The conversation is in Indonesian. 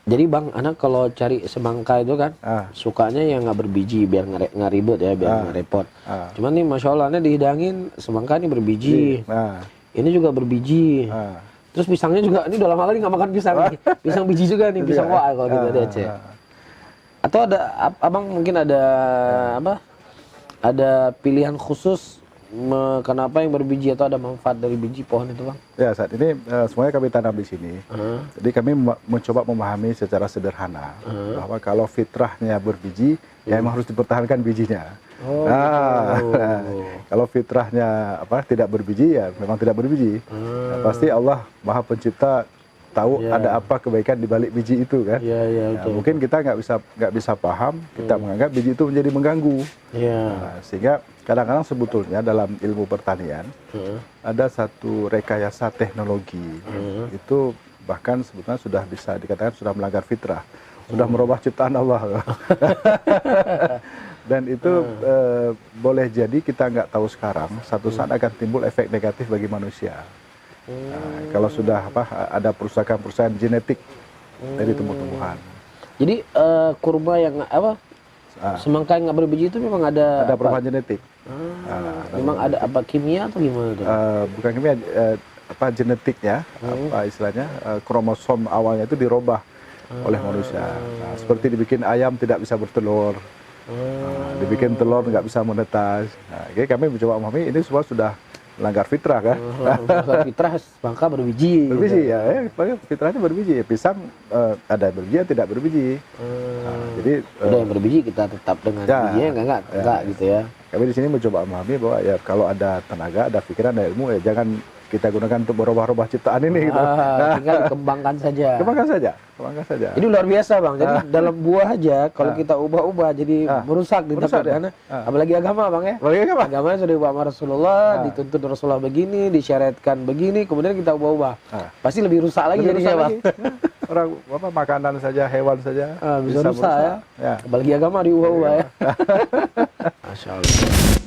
Jadi Bang, anak kalau cari semangka itu kan sukanya yang nggak berbiji biar nggak ribet ya, biar nggak repot. Cuman nih Masya Allah, ini dihidangin semangka ini berbiji. Ini juga berbiji. Terus pisangnya juga, ini udah lama kali nggak makan pisang nih. Pisang biji juga nih, pisang wak kalau gitu ada Aceh. Atau ada Abang mungkin ada apa? Ada pilihan khusus kenapa yang berbiji atau ada manfaat dari biji pohon itu Bang? Ya, saat ini semuanya kami tanam di sini. Jadi kami mencoba memahami secara sederhana bahwa kalau fitrahnya berbiji, ya memang harus dipertahankan bijinya. Kalau fitrahnya tidak berbiji, ya memang tidak berbiji. Nah, pasti Allah Maha Pencipta tahu ada apa kebaikan di balik biji itu kan. Mungkin kita nggak bisa paham, kita menganggap biji itu menjadi mengganggu. Sehingga kadang-kadang sebetulnya dalam ilmu pertanian ada satu rekayasa teknologi itu bahkan sebetulnya sudah bisa dikatakan sudah melanggar fitrah, sudah merubah ciptaan Allah. Dan itu boleh jadi kita nggak tahu sekarang, satu saat akan timbul efek negatif bagi manusia. Kalau sudah ada perusahaan genetik dari tumbuh-tumbuhan. Jadi kurma yang semangka yang nggak berbiji itu memang ada perubahan genetik. Memang ada apa kimia atau gimana tuh? Bukan kimia, genetiknya, istilahnya kromosom awalnya itu dirubah oleh manusia. Seperti dibikin ayam tidak bisa bertelur, dibikin telur nggak bisa menetas. Jadi kami mencoba memahami ini semua sudah melanggar fitrah kan? Fitrah semangka berbiji. Berbiji ya, fitrahnya berbiji. Pisang ada berbiji, tidak berbiji. Jadi udah yang berbiji kita tetap dengan bijinya enggak gitu ya. Kami di sini mencoba memahami bahwa ya kalau ada tenaga, ada pikiran, ada ilmu, ya jangan kita gunakan untuk merubah-rubah ciptaan ini gitu. Tinggal dikembangkan saja. Kembangkan saja. Ini luar biasa Bang. Jadi dalam buah aja kalau kita ubah-ubah jadi merusak di tempat mana. Apalagi agama Bang ya. Agama sudah diubah sama Rasulullah, dituntut Rasulullah begini, disyariatkan begini, kemudian kita ubah-ubah. Pasti lebih rusak lagi jadinya Bang. Orang makanan saja, hewan saja bisa rusak ya. Apalagi agama diubah-ubah ya. Masya Allah.